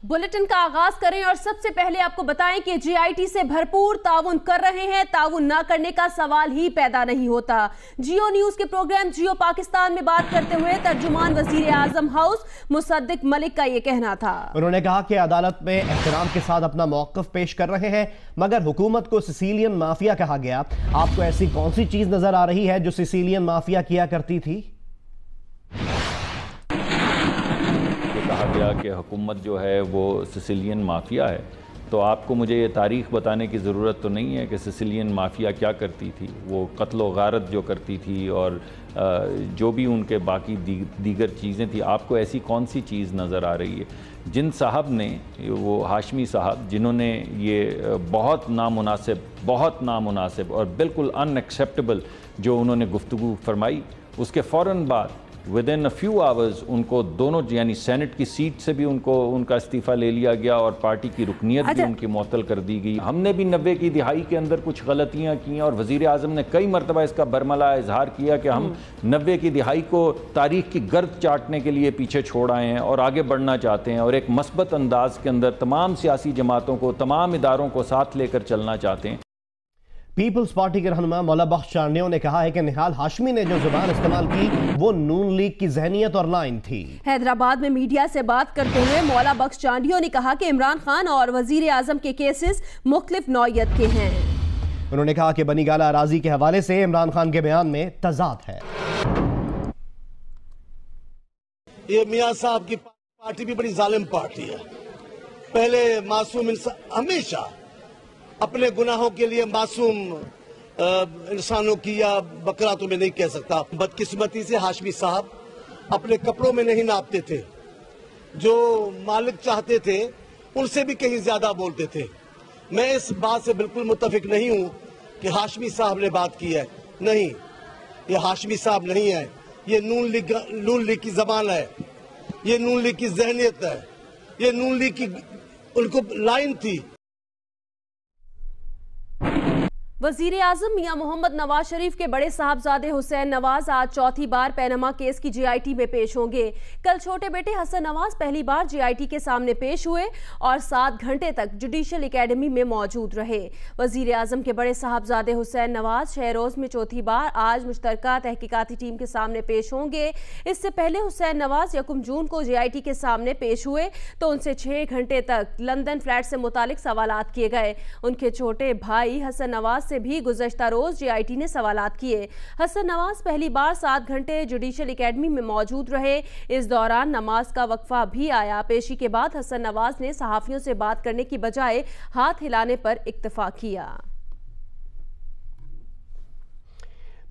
Bulletin का आगाज करें और सबसे पहले आपको बताएं कि जीआईटी से भरपूर ताउन कर रहे हैं। ताउन ना करने का सवाल ही पैदा नहीं होता। जियो न्यूज के प्रोग्राम जियो पाकिस्तान में बात करते हुए तर्जुमान वजीर आजम हाउस मुसद्दिक मलिक का यह कहना था। उन्होंने कहा कि अदालत में एहतराम के साथ अपना मौक़िफ़ पेश कर रहे हैं, मगर हुकूमत को सिसिलियन माफिया कहा गया। आपको ऐसी कौन सी चीज नजर आ रही है जो सिसिलियन माफिया किया करती थी? कहा गया कि हुकूमत जो है वो सिसिलियन माफिया है, तो आपको मुझे ये तारीख़ बताने की ज़रूरत तो नहीं है कि सिसिलियन माफिया क्या करती थी। वो कत्ल व गारत जो करती थी और जो भी उनके बाकी दीगर चीज़ें थी, आपको ऐसी कौन सी चीज़ नज़र आ रही है? जिन साहब ने, वो हाशमी साहब, जिन्होंने ये बहुत नामुनासिब और बिल्कुल अनएक्सेप्टेबल जो उन्होंने गुफ्तगू फरमाई, उसके फ़ौरन बाद विदिन अ फ्यू आवर्स उनको दोनों यानी सेनेट की सीट से भी उनका इस्तीफ़ा ले लिया गया और पार्टी की रुकनियत भी उनकी मुअत्तल कर दी गई। हमने भी 90 की दिहाई के अंदर कुछ गलतियां की और वज़ीर आज़म ने कई मरतबा इसका बरमला इजहार किया कि हम 90 की दिहाई को तारीख़ की गर्द चाटने के लिए पीछे छोड़ आए हैं और आगे बढ़ना चाहते हैं और एक मस्बत अंदाज के अंदर तमाम सियासी जमातों को, तमाम इदारों को साथ लेकर चलना चाहते हैं। पीपल्स पार्टी के रहनुमा मौला बख्श चांडियों ने कहा है कि निहाल हाशमी ने जो जुबान इस्तेमाल की वो नून लीग की जहनियत और लाइन थी। हैदराबाद में मीडिया से बात करते हुए मौला बख्श चांडियों ने कहा कि इमरान खान और वजीर आजम के केसेस मुख्तलिफ नौयत के हैं। उन्होंने कहा कि बनी गाला अराजी के हवाले से इमरान खान के बयान में तजाद है। ये मियां साहब की पार्टी भी बड़ी जालिम पार्टी है। पहले मासूम इंसान, हमेशा अपने गुनाहों के लिए मासूम इंसानों की, या बकरा तो मैं नहीं कह सकता, बदकिस्मती से हाशमी साहब अपने कपड़ों में नहीं नापते थे। जो मालिक चाहते थे उनसे भी कहीं ज्यादा बोलते थे। मैं इस बात से बिल्कुल मुत्तफिक नहीं हूं कि हाशमी साहब ने बात की है। नहीं, ये हाशमी साहब नहीं है, ये नून लीग की जबान है, ये नून लीग की जहनियत है, ये नून लीग की उनको लाइन थी। वजीर आजम मियां मोहम्मद नवाज शरीफ के बड़े साहबजादे हुसैन नवाज आज चौथी बार पैनमा केस की जीआईटी में पेश होंगे। कल छोटे बेटे हसन नवाज पहली बार जीआईटी के सामने पेश हुए और 7 घंटे तक जुडिशल एकेडमी में मौजूद रहे। वजीर आजम के बड़े साहबजादे हुसैन नवाज 6 रोज में चौथी बार आज मुश्तरका तहकीकाती टीम के सामने पेश होंगे। इससे पहले हुसैन नवाज 1 जून को जीआईटी के सामने पेश हुए तो उनसे 6 घंटे तक लंदन फ्लैट से मुतालिक सवालात किए गए। उनके छोटे भाई हसन नवाज से भी गुज़श्ता रोज जीआईटी ने सवालात किए। हसन नवाज पहली बार 7 घंटे जुडिशल एकेडमी में मौजूद रहे। इस दौरान नमाज का वक्फा भी आया। पेशी के बाद हसन नवाज ने सहाफियों से बात करने की बजाय हाथ हिलाने पर इक्तफा किया।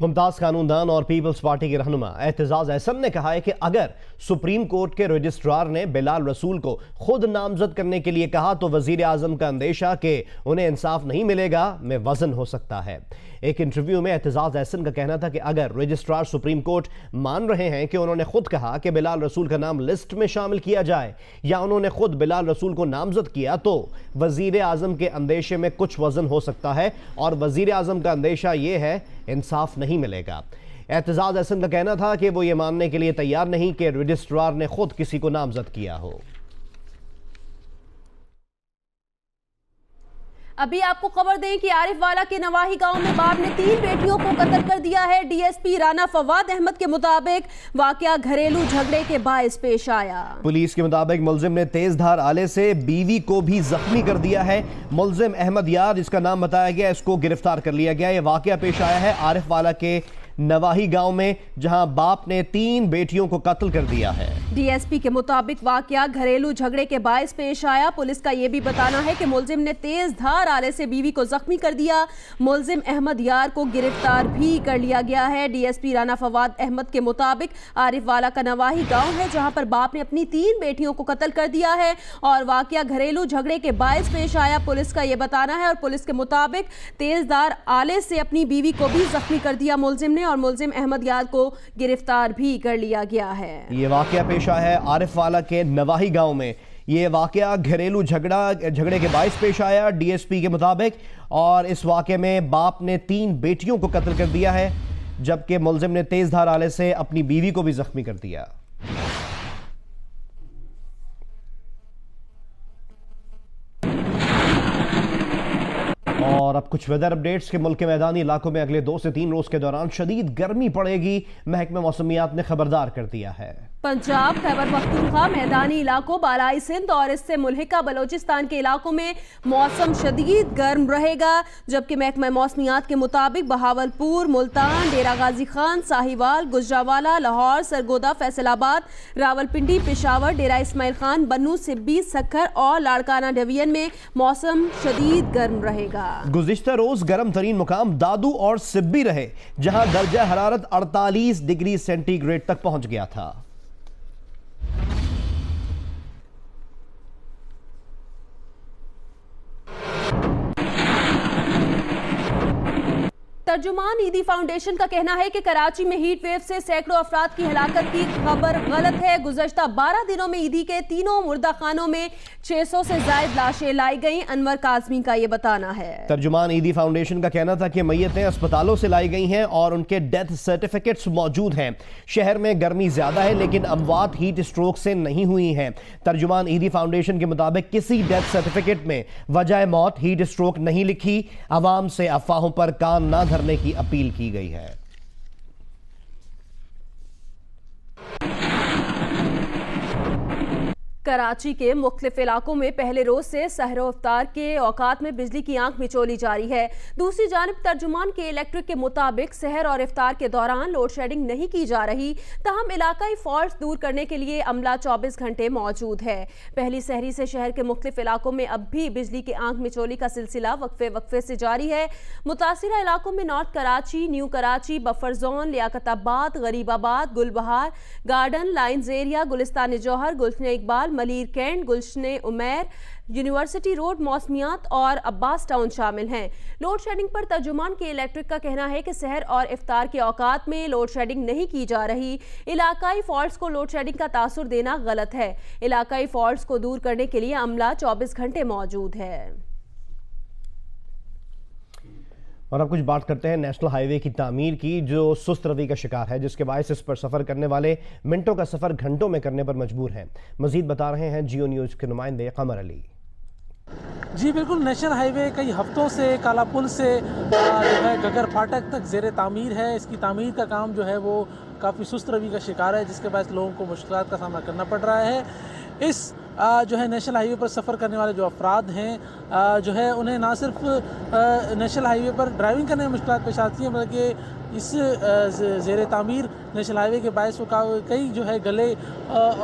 मुमताज कानूनदान और पीपल्स पार्टी के रहनुमा एतजाज अहसन ने कहा है कि अगर सुप्रीम कोर्ट के रजिस्ट्रार ने बिलाल रसूल को खुद नामजद करने के लिए कहा तो वजीर आजम का अंदेशा कि उन्हें इंसाफ नहीं मिलेगा में वजन हो सकता है। एक इंटरव्यू में एतजाज अहसन का कहना था कि अगर रजिस्ट्रार सुप्रीम कोर्ट मान रहे हैं कि उन्होंने खुद कहा कि बिलाल रसूल का नाम लिस्ट में शामिल किया जाए या उन्होंने खुद बिलाल रसूल को नामजद किया तो वजीर आजम के अंदेशे में कुछ वजन हो सकता है और वजीर आजम का अंदेशा यह है इंसाफ नहीं मिलेगा। एतजाज अहसन का कहना था कि वो ये मानने के लिए तैयार नहीं कि रजिस्ट्रार ने खुद किसी को नामजद किया हो। अभी आपको खबर दें कि आरिफ वाला के नवाही गांव में बाप ने 3 बेटियों को कत्ल कर दिया है। डीएसपी राना फवाद अहमद के मुताबिक वाकया घरेलू झगड़े के बायस पेश आया। पुलिस के मुताबिक मुलजिम ने तेज धार आले से बीवी को भी जख्मी कर दिया है। मुलजिम अहमद यार, जिसका नाम बताया गया, इसको गिरफ्तार कर लिया गया। यह वाकया पेश आया है आरिफ वाला के नवाही गांव में, जहां बाप ने 3 बेटियों को कत्ल कर दिया है। डीएसपी के मुताबिक वाकया घरेलू झगड़े के बायस पेश आया। पुलिस का यह भी बताना है कि मुलजिम ने तेज धार आले से बीवी को जख्मी कर दिया। मुलजिम अहमद यार को गिरफ्तार भी कर लिया गया है। डीएसपी राना फवाद अहमद के मुताबिक आरिफ वाला का नवाही गांव है जहां पर बाप ने अपनी 3 बेटियों को कत्ल कर दिया है और वाकया घरेलू झगड़े के बायस पेश आया। पुलिस का यह बताना है और पुलिस के मुताबिक तेजधार आले से अपनी बीवी को भी जख्मी कर दिया मुलजिम ने और मुलजिम अहमद यार को गिरफ्तार भी कर लिया गया है। ये वाकया पेश आया है आरिफ वाला के नवाही गांव में। ये वाकया घरेलू झगड़े के बायस पेश आया डीएसपी के मुताबिक और इस वाकये में बाप ने 3 बेटियों को कत्ल कर दिया है जबकि मुलजिम ने तेज धार आले से अपनी बीवी को भी जख्मी कर दिया। और अब कुछ वेदर अपडेट्स के मुल्क के मैदानी इलाकों में अगले 2 से 3 रोज के दौरान शदीद गर्मी पड़ेगी। महकमे मौसमियात ने खबरदार कर दिया है। पंजाब, खैबर पख्तूनख्वा, मैदानी इलाकों, बालाई सिंध और इससे मुल्हिका बलोचिस्तान के इलाकों में मौसम शदीद गर्म रहेगा, जबकि महकमा मौसमियात के मुताबिक बहावलपुर, मुल्तान, डेरा गाजी खान, साहिवाल, गुजरावाला, लाहौर, सरगोदा, फैसलाबाद, रावलपिंडी, पेशावर, डेरा इस्माइल खान, बन्नू, सिब्बी, सक्खर और लाड़काना डिवीजन में मौसम शदीद गर्म रहेगा। गुज़िश्ता रोज गर्म तरीन मुकाम दादू और सिब्बी रहे, जहां दर्जा हरारत 48 डिग्री सेंटीग्रेड तक पहुंच गया था। तर्जुमान ईदी फाउंडेशन का कहना है कि कराची में हीट वेव से सैकड़ों अफराद की हलाकत की खबर गलत है। गुज़श्ता 12 दिनों में ईदी के तीनों मुर्दा खानों में 600 से ज्यादा लाशें लाई गईं। अनवर काज़मी का ये बताना है। तर्जुमान ईदी फाउंडेशन का कहना था कि मैयतें अस्पतालों से लाई गई हैं और उनके डेथ सर्टिफिकेट्स मौजूद हैं। शहर में गर्मी ज्यादा है लेकिन अमवात हीट स्ट्रोक से नहीं हुई हैं। तर्जुमान ईदी फाउंडेशन के मुताबिक किसी डेथ सर्टिफिकेट में वजह मौत हीट स्ट्रोक नहीं लिखी। अवाम से अफवाहों पर कान ना धरने की अपील की गई है। कराची के मुख्तलिफ इलाकों में पहले रोज से सहर व इफ्तार के औकात में बिजली की आंख मिचोली जारी है। दूसरी जानिब तर्जुमान के इलेक्ट्रिक के मुताबिक सहर और इफ्तार के दौरान लोड शेडिंग नहीं की जा रही, तहम इलाकाई फॉल्ट दूर करने के लिए अमला 24 घंटे मौजूद है। पहली सहरी से शहर के मुख्तलिफ इलाकों में अब भी बिजली की आंख मिचोली का सिलसिला वक्फे से जारी है। मुतासिरा इलाकों में north Karachi, new Karachi, buffer zone, Liaquatabad, Gharibabad, Gulbahar garden, lines area, Gulistan Jauhar, Gulshan Iqbal, Malir cantt, Gulshan Umair, university road, मौसमियात और अब्बास टाउन शामिल हैं। लोड शेडिंग पर तर्जुमान के इलेक्ट्रिक का कहना है कि सहर और इफ्तार के औकात में लोड शेडिंग नहीं की जा रही। इलाकाई फॉल्ट्स को लोड शेडिंग का तासुर देना गलत है। इलाकाई फॉल्ट्स को दूर करने के लिए अमला 24 घंटे मौजूद है। और अब कुछ बात करते हैं नेशनल हाईवे की तामीर की, जो सुस्त रवि का शिकार है, जिसके बायस इस पर सफ़र करने वाले मिनटों का सफ़र घंटों में करने पर मजबूर हैं। मजीद बता रहे हैं जियो न्यूज़ के नुमाइंदे कमर अली। जी बिल्कुल, नेशनल हाईवे कई हफ्तों से काला पुल से जो है गगर फाटक तक ज़ेर तामीर है। इसकी तामीर का काम जो है वो काफ़ी सुस्त रवि का शिकार है, जिसके बाद लोगों को मुश्किलात का सामना करना पड़ रहा है। इस जो है नेशनल हाईवे पर सफ़र करने वाले जो अफराद हैं जो है उन्हें ना सिर्फ नेशनल हाईवे पर ड्राइविंग करने में मुश्किलात पेश आती हैं, बल्कि इस ज़ेर तामीर नेशनल हाईवे के बायस वो कई जो है गले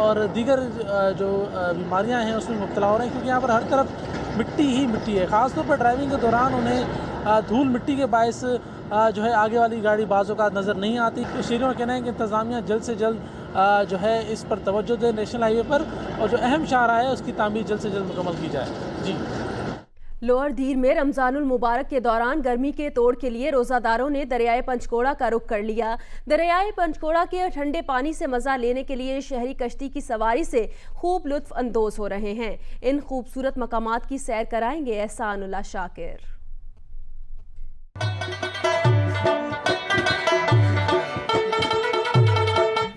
और दीगर जो बीमारियां हैं उसमें मुब्तला हो रहे हैं, क्योंकि यहाँ पर हर तरफ मिट्टी ही मिट्टी है। ख़ासतौर पर ड्राइविंग के दौरान उन्हें धूल मिट्टी के बायस जो है आगे वाली गाड़ी बाज़ों का नज़र नहीं आती। तो शहरियों का कहना है कि इंतज़ामिया जल्द से जल्द जो है इस पर तवज्जो दे नेशनल हाईवे पर, और जो अहम शाहरा है उसकी तामीर जल्द से जल्द मुकम्मल की जाए। जी। लोअर धीर में रमजानुल मुबारक के दौरान गर्मी के तोड़ के लिए रोज़ादारों ने दरियाए पंचकोड़ा का रुख कर लिया। दरियाए पंचकोड़ा के ठंडे पानी से मज़ा लेने के लिए शहरी कश्ती की सवारी से खूब लुत्फ अंदोज हो रहे हैं। इन खूबसूरत मकामात की सैर कराएंगे एहसानुल्लाह शाकिर।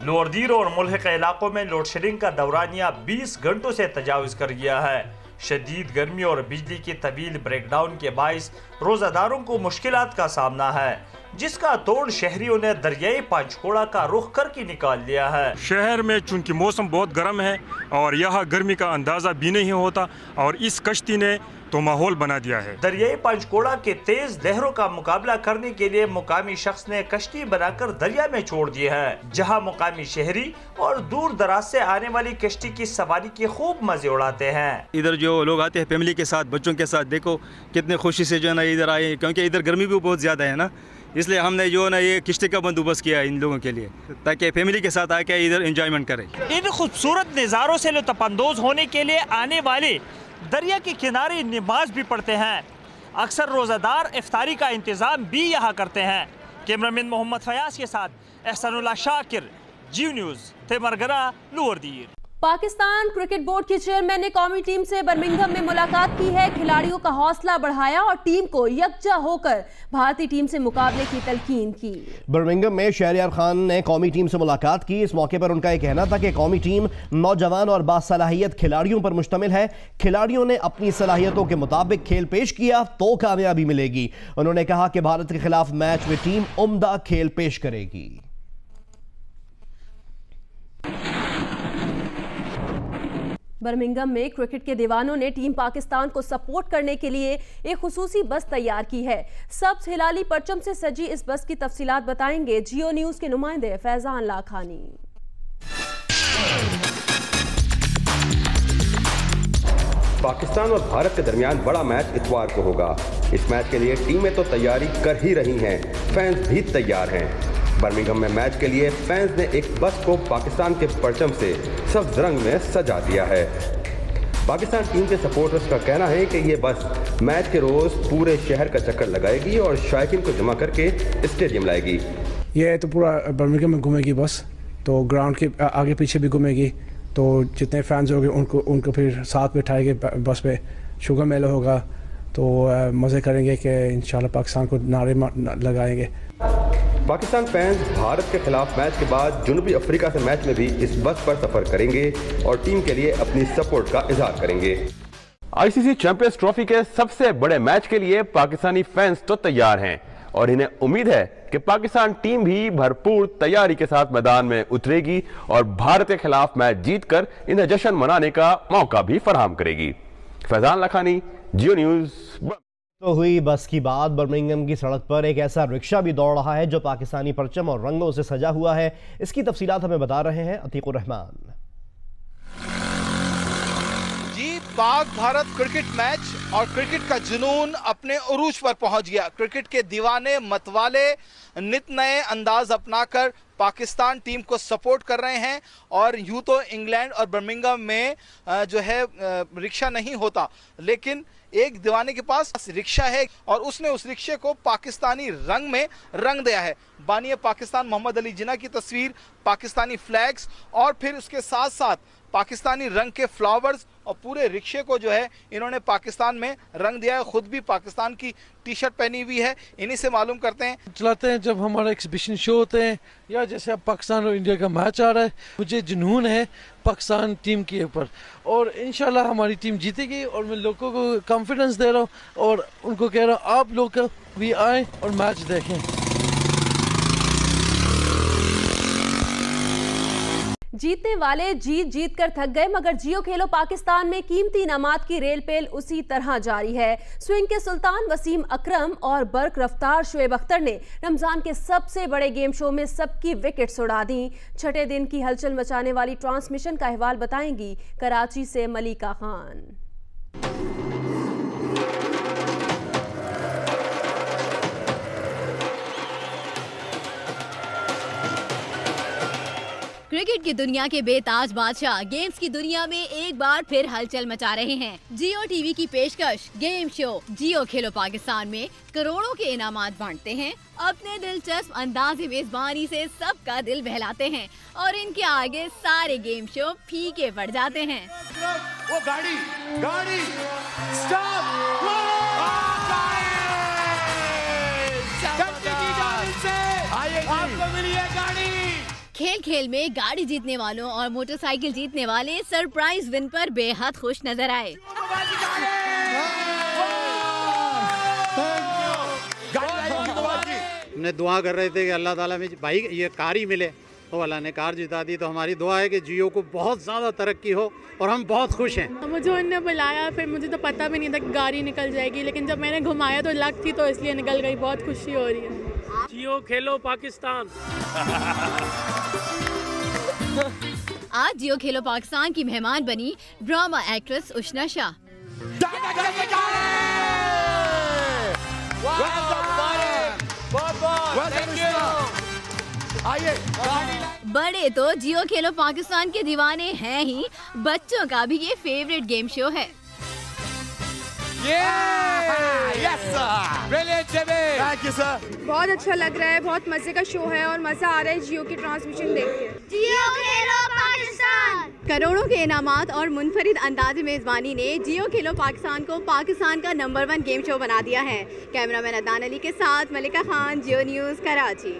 लोअर धीर और मुल्हिका इलाकों में लोड शेडिंग का दौरानिया 20 घंटों से तजावुज कर गया है। शदीद गर्मी और बिजली की तवील ब्रेकडाउन के बाइस रोजादारों को मुश्किलात का सामना है, जिसका तोड़ शहरियों ने दरियाई पंचकोड़ा का रुख करके निकाल लिया है। शहर में चूंकि मौसम बहुत गर्म है और यहाँ गर्मी का अंदाजा भी नहीं होता, और इस कश्ती ने तो माहौल बना दिया है। दरियाई पंचकोड़ा के तेज लहरों का मुकाबला करने के लिए मुकामी शख्स ने कश्ती बनाकर दरिया में छोड़ दी है, जहां मुकामी शहरी और दूर दराज से आने वाली कश्ती की सवारी के खूब मजे उड़ाते हैं। इधर जो लोग आते हैं फैमिली के साथ, बच्चों के साथ, देखो कितने खुशी से जो है ना इधर आए, क्योंकि इधर गर्मी भी बहुत ज्यादा है ना, इसलिए हमने जो है ना ये किश्ती का बंदोबस्त किया है इन लोगों के लिए, ताकि फैमिली के साथ आके इधर एंजॉयमेंट करें। इन खूबसूरत नज़ारों से लुत्फ़अंदोज़ होने के लिए आने वाले दरिया के किनारे नमाज भी पढ़ते हैं। अक्सर रोज़ादार इफ्तारी का इंतज़ाम भी यहाँ करते हैं। कैमरामैन मोहम्मद फयाज के साथ एहसानुल्लाह शाकिर, जियो न्यूज़, तेमरगरा, लोअर धीर। पाकिस्तान क्रिकेट बोर्ड के चेयरमैन ने कौमी टीम से बर्मिंघम में मुलाकात की है। खिलाड़ियों का हौसला बढ़ाया और टीम को यकजा होकर भारतीय टीम से मुकाबले की तलकीन की। बर्मिंघम में शहरयार खान ने कौमी टीम से मुलाकात की। इस मौके पर उनका यह कहना था कि कौमी टीम नौजवान और बासलाहियत खिलाड़ियों पर मुश्तमिल है। खिलाड़ियों ने अपनी सलाहियतों के मुताबिक खेल पेश किया तो कामयाबी मिलेगी। उन्होंने कहा कि भारत के खिलाफ मैच में टीम उम्दा खेल पेश करेगी। बर्मिंघम में क्रिकेट के दीवानों ने टीम पाकिस्तान को सपोर्ट करने के लिए एक खुसूसी बस तैयार की है। सब्ज हिलाली परचम से सजी इस बस की तफसीलात बताएंगे जियो न्यूज के नुमाइंदे फैजान लाखानी। पाकिस्तान और भारत के दरमियान बड़ा मैच इतवार को होगा। इस मैच के लिए टीमें तो तैयारी कर ही रही हैं, फैंस भी तैयार हैं। बर्मिंघम में मैच के लिए फैंस ने एक बस को पाकिस्तान के परचम से सब्ज रंग में सजा दिया है। पाकिस्तान टीम के सपोर्टर्स का कहना है कि ये बस मैच के रोज पूरे शहर का चक्कर लगाएगी और शायकीन को जमा करके स्टेडियम लाएगी। ये तो पूरा बर्मिंघम में घूमेगी बस, तो ग्राउंड के आगे पीछे भी घूमेगी। तो जितने फैंस होंगे उनको फिर साथ बिठाएंगे बस पे। शुगर मेला होगा तो मज़े करेंगे कि इंशाल्लाह पाकिस्तान को नारे लगाएंगे। पाकिस्तान फैंस भारत के खिलाफ मैच के बाद जनूबी अफ्रीका से मैच में भी इस बस पर सफर करेंगे और टीम के लिए अपनी सपोर्ट का इजहार करेंगे। आईसीसी चैंपियंस ट्रॉफी के सबसे बड़े मैच के लिए पाकिस्तानी फैंस तो तैयार हैं और इन्हें उम्मीद है कि पाकिस्तान टीम भी भरपूर तैयारी के साथ मैदान में उतरेगी और भारत के खिलाफ मैच जीतकर इन्हें जश्न मनाने का मौका भी फराहम करेगी। फैजान लाखानी, जियो न्यूज। तो हुई बस की बात। बर्मिंघम की सड़क पर एक ऐसा रिक्शा भी दौड़ रहा है जो पाकिस्तानी परचम और रंगों से सजा हुआ है। इसकी तफसीलात हमें बता रहे हैं अतीकुर रहमान। जी, पाक भारत क्रिकेट मैच और क्रिकेट का जुनून अपने उरूज पर पहुंच गया। क्रिकेट के दीवाने मतवाले नित नए अंदाज अपनाकर पाकिस्तान टीम को सपोर्ट कर रहे हैं। और यूं तो इंग्लैंड और बर्मिंघम में जो है रिक्शा नहीं होता, लेकिन एक दीवाने के पास रिक्शा है और उसने उस रिक्शे को पाकिस्तानी रंग में रंग दिया है। बानिए पाकिस्तान मोहम्मद अली जिन्ना की तस्वीर, पाकिस्तानी फ्लैग्स और फिर उसके साथ साथ पाकिस्तानी रंग के फ्लावर्स और पूरे रिक्शे को जो है इन्होंने पाकिस्तान में रंग दिया है। खुद भी पाकिस्तान की टी शर्ट पहनी हुई है। इन्हीं से मालूम करते हैं। चलाते हैं जब हमारे एग्जीबिशन शो होते हैं या जैसे अब पाकिस्तान और इंडिया का मैच आ रहा है, मुझे जुनून है पाकिस्तान टीम के ऊपर और इंशाल्लाह हमारी टीम जीतेगी। और मैं लोगों को कॉन्फिडेंस दे रहा हूँ और उनको कह रहा हूँ आप लोग भी आए और मैच देखें। जीतने वाले जीत कर थक गए, मगर जियो खेलो पाकिस्तान में कीमती इनामात की रेलपेल उसी तरह जारी है। स्विंग के सुल्तान वसीम अकरम और बर्क रफ्तार शुएब अख्तर ने रमजान के सबसे बड़े गेम शो में सबकी विकेट्स उड़ा दी। छठे दिन की हलचल मचाने वाली ट्रांसमिशन का अहवाल बताएंगी कराची से मलिका खान। क्रिकेट की दुनिया के बेताज बादशाह गेम्स की दुनिया में एक बार फिर हलचल मचा रहे हैं। जियो टीवी की पेशकश गेम शो जियो खेलो पाकिस्तान में करोड़ों के इनामात बांटते हैं। अपने दिलचस्प अंदाज़े मेजबानी से सबका दिल बहलाते हैं और इनके आगे सारे गेम शो फीके पड़ जाते हैं। वो गाड़ी खेल खेल में गाड़ी जीतने वालों और मोटरसाइकिल जीतने वाले सरप्राइज विन पर बेहद खुश नजर आए। हमने दुआ कर रहे थे कि अल्लाह ताला में भाई ये कार ही मिले, तो अल्लाह ने कार जिता दी। तो हमारी दुआ है कि जियो को बहुत ज़्यादा तरक्की हो और हम बहुत खुश हैं। मुझे उन्होंने बुलाया, फिर मुझे तो पता भी नहीं था कि गाड़ी निकल जाएगी, लेकिन जब मैंने घुमाया तो लक थी तो इसलिए निकल गई। बहुत खुशी हो रही है। जियो खेलो पाकिस्तान। आज जियो खेलो पाकिस्तान की मेहमान बनी ड्रामा एक्ट्रेस उशना शाह। बड़े तो जियो खेलो पाकिस्तान के दीवाने हैं ही, बच्चों का भी ये फेवरेट गेम शो है। बहुत अच्छा लग रहा है, बहुत मजे का शो है और मजा आ रहा है जियो की ट्रांसमिशन देख के। जियो खेलो पाकिस्तान। करोड़ों के इनामात और मुनफरिद अंदाज मेज़बानी ने जियो खेलो पाकिस्तान को पाकिस्तान का नंबर 1 गेम शो बना दिया है। कैमरामैन अदनान अली के साथ मलिका खान, जियो न्यूज़, कराची।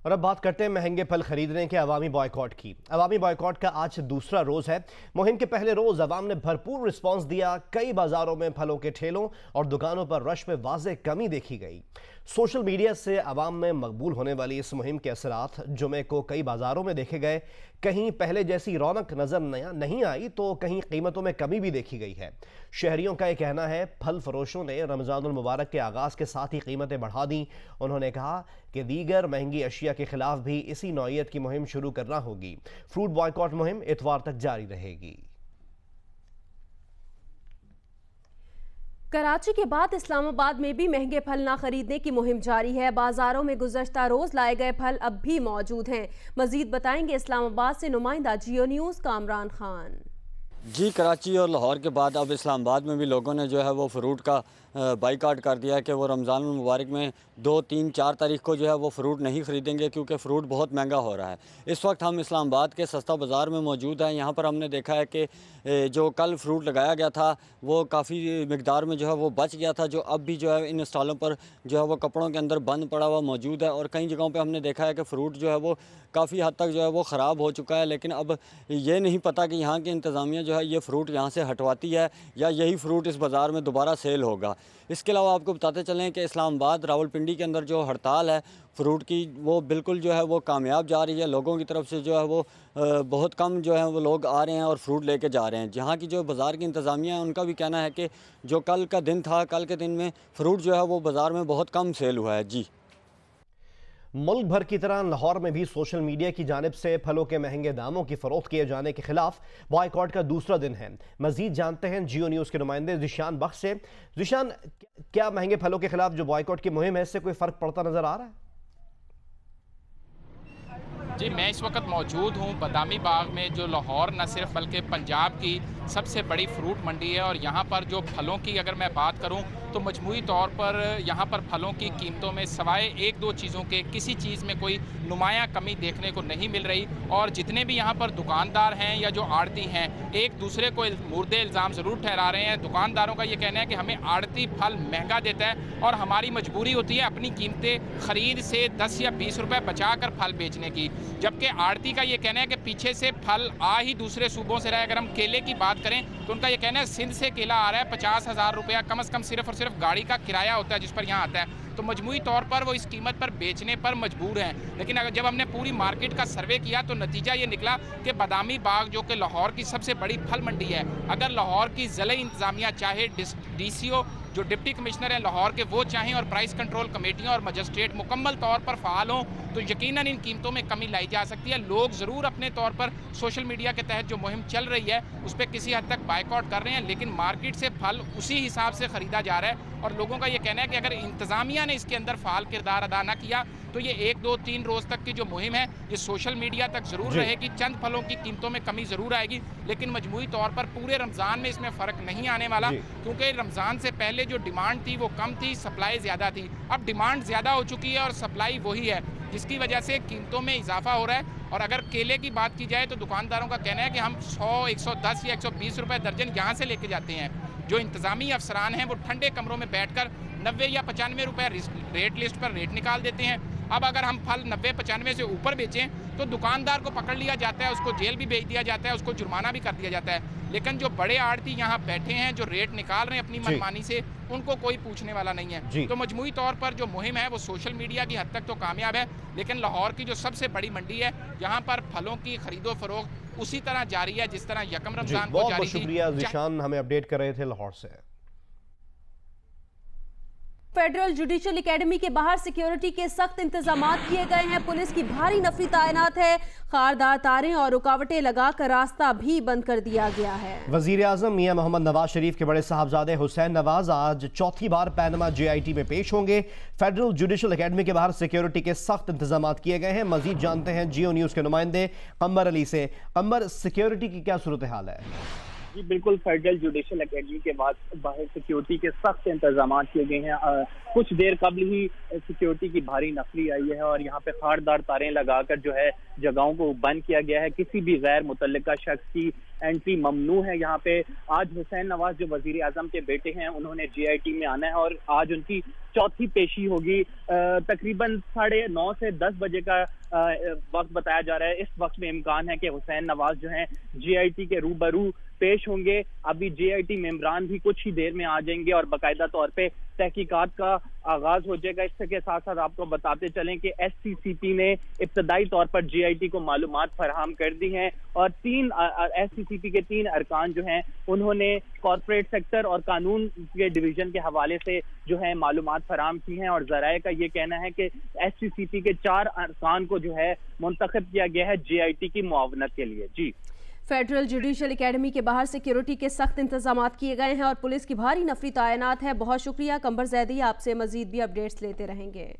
और अब बात करते हैं महंगे फल खरीदने के अवामी बॉयकॉट की। अवामी बॉयकॉट का आज दूसरा रोज है। मुहिम के पहले रोज अवाम ने भरपूर रिस्पांस दिया। कई बाजारों में फलों के ठेलों और दुकानों पर रश में वाज़ेह कमी देखी गई। सोशल मीडिया से अवाम में मकबूल होने वाली इस मुहिम के असरात जुमे को कई बाजारों में देखे गए। कहीं पहले जैसी रौनक नजर नहीं आई तो कहीं कीमतों में कमी भी देखी गई है। शहरियों का यह कहना है फल फरोशों ने रमज़ानुल मुबारक के आगाज़ के साथ ही कीमतें बढ़ा दी। उन्होंने कहा कि दीगर महंगी अशिया के खिलाफ भी इसी नौइयत की मुहिम शुरू करना होगी। फ्रूट बॉयकॉट मुहिम इतवार तक जारी रहेगी। कराची के बाद इस्लामाबाद में भी महंगे फल ना खरीदने की मुहिम जारी है। बाजारों में गुज़श्ता रोज लाए गए फल अब भी मौजूद हैं। मजीद बताएंगे इस्लामाबाद से नुमाइंदा जियो न्यूज़ कामरान खान। जी, कराची और लाहौर के बाद अब इस्लामाबाद में भी लोगों ने जो है वो फ्रूट का बाइकाट कर दिया है कि वो रमज़ान मुबारक में 2, 3, 4 तारीख को जो है वो फ्रूट नहीं ख़रीदेंगे क्योंकि फ़्रूट बहुत महंगा हो रहा है। इस वक्त हम इस्लामाबाद के सस्ता बाज़ार में मौजूद हैं। यहाँ पर हमने देखा है कि जो कल फ्रूट लगाया गया था वो काफ़ी मिकदार में जो है वो बच गया था, जो अब भी जो है इन स्टॉलों पर जो है वो कपड़ों के अंदर बंद पड़ा हुआ मौजूद है। और कई जगहों पर हमने देखा है कि फ़्रूट जो है वो काफ़ी हद तक जो है वो ख़राब हो चुका है। लेकिन अब ये नहीं पता कि यहाँ की इंतज़ामिया जो है ये फ़्रूट यहाँ से हटवाती है या यही फ़्रूट इस बाज़ार में दोबारा सेल होगा। इसके अलावा आपको बताते चलें कि इस्लामाबाद रावलपिंडी के अंदर जो हड़ताल है फ्रूट की वो बिल्कुल जो है वो कामयाब जा रही है। लोगों की तरफ से जो है वो बहुत कम जो है वो लोग आ रहे हैं और फ्रूट लेके जा रहे हैं। जहाँ की जो बाज़ार की इंतज़ामिया है उनका भी कहना है कि जो कल का दिन था, कल के दिन में फ़्रूट जो है वो बाज़ार में बहुत कम सेल हुआ है। जी, मुल्क भर की तरह लाहौर में भी सोशल मीडिया की जानिब से फलों के महंगे दामों की फरोख्त किए जाने के खिलाफ बॉयकॉट का दूसरा दिन है। मजीद जानते हैं जियो न्यूज़ के नुमाइंदे ज़िशान बख्श से। ज़िशान, क्या महंगे फलों के खिलाफ जो बॉयकॉट की मुहिम है इससे कोई फ़र्क पड़ता नजर आ रहा है? जी, मैं इस वक्त मौजूद हूँ बादामी बाग में, जो लाहौर न सिर्फ बल्कि पंजाब की सबसे बड़ी फ्रूट मंडी है। और यहाँ पर जो फलों की अगर मैं बात करूँ तो मजमूई तौर पर यहाँ पर फलों की कीमतों में सवाए 1-2 चीज़ों के किसी चीज़ में कोई नुमायाँ कमी देखने को नहीं मिल रही। और जितने भी यहाँ पर दुकानदार हैं या जो आड़ती हैं एक दूसरे को मुर्दे इल्ज़ाम ज़रूर ठहरा रहे हैं। दुकानदारों का ये कहना है कि हमें आड़ती फल महंगा देता है और हमारी मजबूरी होती है अपनी कीमतें ख़रीद से 10 या 20 रुपये बचा कर फल बेचने की। जबकि आड़ती का ये कहना है कि पीछे से फल आ ही दूसरे सूबों से रहा है। अगर हम केले की बात करें तो उनका ये कहना है सिंध से केला आ रहा है 50,000 रुपया कम से कम सिर्फ और सिर्फ गाड़ी का किराया होता है जिस पर यहाँ आता है। तो मजमूई तौर पर वो इस कीमत पर बेचने पर मजबूर हैं। लेकिन अगर जब हमने पूरी मार्केट का सर्वे किया तो नतीजा ये निकला कि बादामी बाग जो कि लाहौर की सबसे बड़ी फल मंडी है, अगर लाहौर की ज़िला इंतज़ामिया चाहे DCO जो डिप्टी कमिश्नर हैं लाहौर के वो चाहें और प्राइस कंट्रोल कमेटियाँ और मजिस्ट्रेट मुकम्मल तौर पर फ़ाल हों तो यकीनन इन कीमतों में कमी लाई जा सकती है। लोग ज़रूर अपने तौर पर सोशल मीडिया के तहत जो मुहिम चल रही है उस पर किसी हद तक बाइकआउट कर रहे हैं, लेकिन मार्केट से फल उसी हिसाब से ख़रीदा जा रहा है। और लोगों का ये कहना है कि अगर इंतज़ामिया ने इसके अंदर फ़ाल किरदार अदा न किया तो ये 1, 2, 3 रोज़ तक की जो मुहिम है ये सोशल मीडिया तक ज़रूर रहेगी। चंद फलों की कीमतों में कमी ज़रूर आएगी, लेकिन मजमूई तौर पर पूरे रमज़ान में इसमें फ़र्क नहीं आने वाला, क्योंकि रमज़ान से पहले जो डिमांड थी वो कम थी, सप्लाई ज़्यादा थी। अब डिमांड ज़्यादा हो चुकी है और सप्लाई वही है, जिसकी वजह से कीमतों में इजाफा हो रहा है। और अगर केले की बात की जाए तो दुकानदारों का कहना है कि हम 100, 110 या 120 रुपये दर्जन यहाँ से लेके जाते हैं। जो इंतज़ामी अफसरान हैं वो ठंडे कमरों में बैठकर 90 या 95 रुपये रेट लिस्ट पर रेट निकाल देते हैं। अब अगर हम फल 90-95 से ऊपर बेचें तो दुकानदार को पकड़ लिया जाता है, उसको जेल भी भेज दिया जाता है, उसको जुर्माना भी कर दिया जाता है। लेकिन जो बड़े आड़ती यहाँ बैठे हैं जो रेट निकाल रहे हैं अपनी मनमानी से, उनको कोई पूछने वाला नहीं है। तो मजमूई तौर पर जो मुहिम है वो सोशल मीडिया की हद तक तो कामयाब है, लेकिन लाहौर की जो सबसे बड़ी मंडी है यहाँ पर फलों की खरीदो फरोख्त उसी तरह जारी है जिस तरह यकम रमजान को जारी थी। शुक्रिया ज़िशान, हमें अपडेट कर रहे थे लाहौर से। फेडरल जुडिशल एकेडमी के बाहर सिक्योरिटी के सख्त इंतजाम किए गए हैं। पुलिस की भारी नफरी तैनात है। खारदार तारें और रुकावटें लगाकर रास्ता भी बंद कर दिया गया है। वजीर आजम मियां मोहम्मद नवाज शरीफ के बड़े साहबजादे हुसैन नवाज आज चौथी बार पैनमा JIT में पेश होंगे। फेडरल जुडिशल एकेडमी के बाहर सिक्योरिटी के सख्त इंतजाम किए गए हैं। मजीद जानते हैं जियो न्यूज के नुमाइंदे कमर अली से। कमर, सिक्योरिटी की क्या सूरत हाल है? जी बिल्कुल, फेडरल जुडिशल एकेडमी के बाद बाहर सिक्योरिटी के सख्त इंतजाम किए गए हैं। कुछ देर कबल ही सिक्योरिटी की भारी नफरी आई है और यहाँ पे खारदार तारें लगाकर जो है जगहों को बंद किया गया है। किसी भी गैर मुतल्लिका शख्स की एंट्री ममनू है। यहाँ पे आज हुसैन नवाज जो वजीर आजम के बेटे हैं उन्होंने GIT में आना है और आज उनकी चौथी पेशी होगी। तकरीबन 9:30 से 10 बजे का वक्त बताया जा रहा है। इस वक्त में इम्कान है कि हुसैन नवाज जो है GIT के रूबरू पेश होंगे। अभी GIT मेंबरान भी कुछ ही देर में आ जाएंगे और बाकायदा तौर पे तहकीकात का आगाज हो जाएगा। इसके साथ साथ आपको बताते चलें कि SCCP ने इब्तदाई तौर पर GIT को मालूमात फराहम कर दी हैं और SCCP के 3 अरकान जो हैं उन्होंने कॉर्पोरेट सेक्टर और कानून के डिवीजन के हवाले से जो है मालूमात फराहम की हैं और जराए का ये कहना है कि SCCP के 4 अरकान को जो है मुंतखब किया गया है GIT की मुआवनत के लिए। जी, फेडरल जुडिशल एकेडमी के बाहर सिक्योरिटी के सख्त इंतजाम किए गए हैं और पुलिस की भारी नफरी तैनात है। बहुत शुक्रिया कंबर जैदी, आपसे मजीद भी अपडेट्स लेते रहेंगे।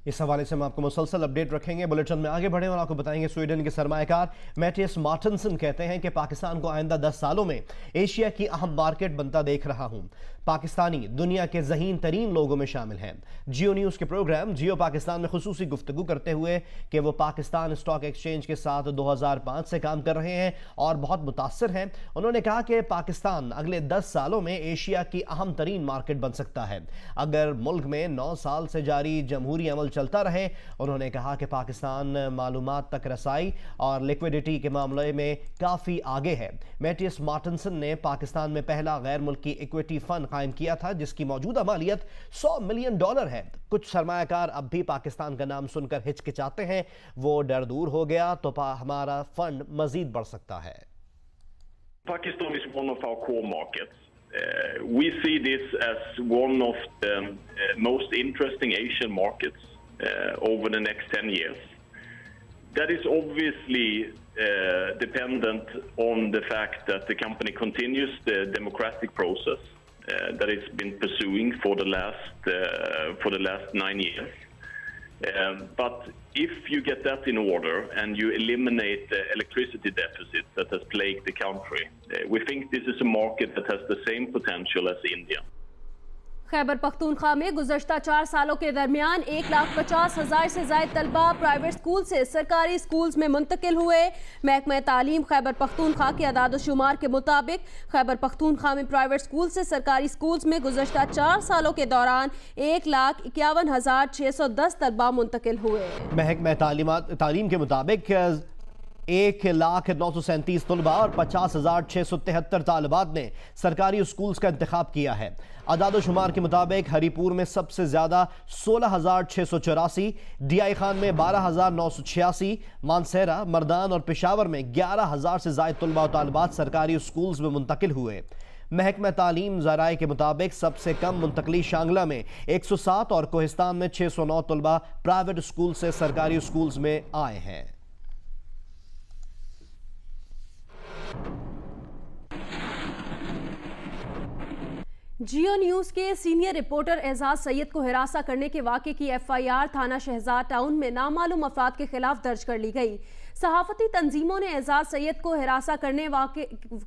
इस हवाले से हम आपको मुसलसल अपडेट रखेंगे। बुलेटिन में आगे बढ़े और आपको बताएंगे स्वीडन के सरमायाकार मैटियस मार्टिनसन कहते हैं कि पाकिस्तान को आइंदा 10 सालों में एशिया की अहम मार्केट बनता देख रहा हूं। पाकिस्तानी दुनिया के ज़हीन तरीन लोगों में शामिल हैं। जियो न्यूज़ के प्रोग्राम जियो पाकिस्तान में खुसूसी गुफ्तगू करते हुए कि वो पाकिस्तान स्टॉक एक्सचेंज के साथ 2005 से काम कर रहे हैं और बहुत मुतासर हैं। उन्होंने कहा कि पाकिस्तान अगले 10 सालों में एशिया की अहम तरीन मार्केट बन सकता है अगर मुल्क में 9 साल से जारी जमहूरी अमल चलता रहे। उन्होंने कहा कि पाकिस्तान मालूमात तक रसाई और लिक्विडिटी के मामले में काफ़ी आगे है। मैटियस मार्टिनसन ने पाकिस्तान में पहला गैर मुल्की इक्विटी फंड कायम किया था जिसकी मौजूदा मालियत $100 मिलियन है। कुछ सरमायाकार अब भी पाकिस्तान का नाम सुनकर हिचकिचाते हैं। वो डर दूर हो गया तो हमारा फंड मजीद बढ़ सकता है। Pakistan is one of our core markets. We see this as one of the most interesting Asian markets over the next 10 years. That is obviously dependent on the fact that the company continues the democratic process that it's been pursuing for the last 9 years. But if you get that in order and you eliminate the electricity deficit that has plagued the country, we think this is a market that has the same potential as India. Khyber Pakhtunkhwa में गुज़श्ता 4 सालों के दरमियान 1,50,000 से ज़ायद तलबा private school से सरकारी schools में मुंतकिल हुए। महकमा तालीम खैबर पख्तूनख्वा के अदाद-ओ-शुमार के मुताबिक खैबर पख्तूनख्वा में प्राइवेट स्कूल से सरकारी स्कूल्स में गुज़श्ता 4 सालों के दौरान 1,51,610 तलबा मुंतकिल हुए। महकमा तालीम के मुताबिक 1,0937 तलबा और 50,673 तालिबात ने सरकारी स्कूल्स का इंतखाब किया है। अदाद-ओ-शुमार के मुताबिक हरीपुर में सबसे ज़्यादा 16,684, DI खान में 12,986, मानसेरा, मर्दान और पेशावर में 11,000 से ज़ायद तलबा और तालिबात सरकारी स्कूल्स में मुंतकिल हुए। महकमा तालीम ज़राए के मुताबिक सबसे कम मुंतकली शांगला में 107 और कोहिस्तान में 609 तलबा प्राइवेट स्कूल से सरकारी स्कूल्स में आए हैं। जियो न्यूज़ के सीनियर रिपोर्टर एजाज सैयद को हिरासा करने के वाक़े की FIR थाना शहजाद टाउन में नामालूम अफराद के खिलाफ दर्ज कर ली गई। सहाफ़ती तंजीमों ने एजाज सैयद को हिरासा करने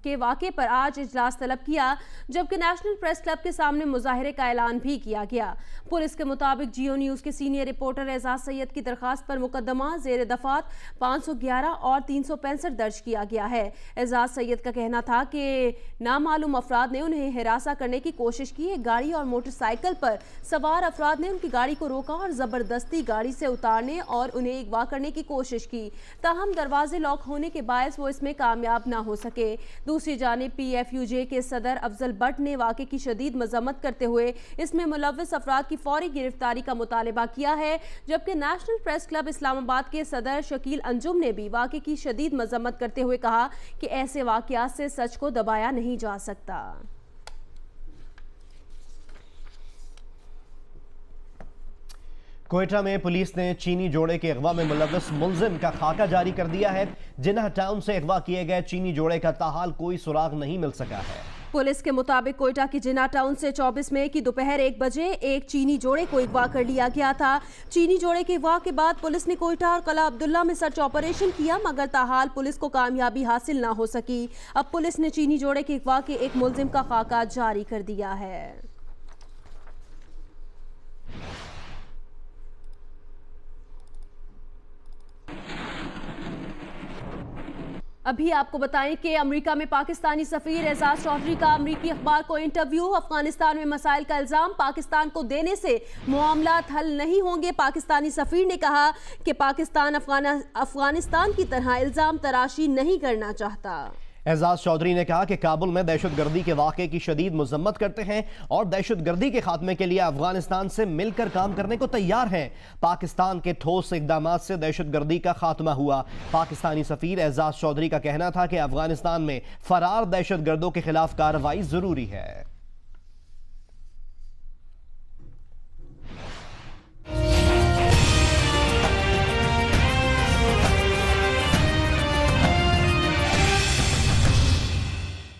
के वाक़े पर आज इजलास तलब किया, जबकि नेशनल प्रेस क्लब के सामने मुजाहरे का ऐलान भी किया गया। पुलिस के मुताबिक जियो न्यूज़ के सीनियर रिपोर्टर एजाज सैयद की दरख्वास्त पर मुकदमा ज़ेर दफात 511 और 365 दर्ज किया गया है। एजाज सैयद का कहना था कि नामालूम अफराद ने उन्हें हिरासा करने की कोशिश की। एक गाड़ी और मोटरसाइकिल पर सवार अफराद ने उनकी गाड़ी को रोका और ज़बरदस्ती गाड़ी से उतारने और उन्हें अगवा करने की कोशिश की। हम दरवाजे लॉक होने के बायस वो इसमें कामयाब ना हो सके। दूसरी जानिब PFUJ के सदर अफजल भट्ट ने वाक़े की शदीद मजम्मत करते हुए इसमें मुलव्विस अफराद की फौरी गिरफ्तारी का मुतालबा किया है, जबकि नेशनल प्रेस क्लब इस्लामाबाद के सदर शकील अंजुम ने भी वाक़े की शदीद मजम्मत करते हुए कहा कि ऐसे वाक़यात से सच को दबाया नहीं जा सकता। कोयटा में पुलिस ने चीनी जोड़े के अगवा में मुलव्विस मुलजिम का खाका जारी कर दिया है। जिन्ना टाउन से अगवा किए गए चीनी जोड़े का ताहाल कोई सुराग नहीं मिल सका है। पुलिस के मुताबिक कोयटा की जिन्ना टाउन से 24 मई की दोपहर 1 बजे एक चीनी जोड़े को अगवा कर लिया गया था। चीनी जोड़े के अगवा के बाद पुलिस ने कोयटा और कला अब्दुल्ला में सर्च ऑपरेशन किया, मगर ताहाल पुलिस को कामयाबी हासिल ना हो सकी। अब पुलिस ने चीनी जोड़े के अगवा के एक मुलजिम का खाका जारी कर दिया है। अभी आपको बताएं कि अमेरिका में पाकिस्तानी सफीर एजाज चौधरी का अमेरिकी अखबार को इंटरव्यू। अफगानिस्तान में मसाइल का इल्जाम पाकिस्तान को देने से मामलात हल नहीं होंगे। पाकिस्तानी सफीर ने कहा कि पाकिस्तान अफगानिस्तान की तरह इल्जाम तराशी नहीं करना चाहता। एजाज चौधरी ने कहा कि काबुल में दहशतगर्दी के वाक़े की शदीद मजम्मत करते हैं और दहशतगर्दी के खात्मे के लिए अफगानिस्तान से मिलकर काम करने को तैयार हैं। पाकिस्तान के ठोस इकदामात से दहशतगर्दी का खात्मा हुआ। पाकिस्तानी सफीर एजाज चौधरी का कहना था कि अफगानिस्तान में फरार दहशतगर्दों के खिलाफ कार्रवाई जरूरी है।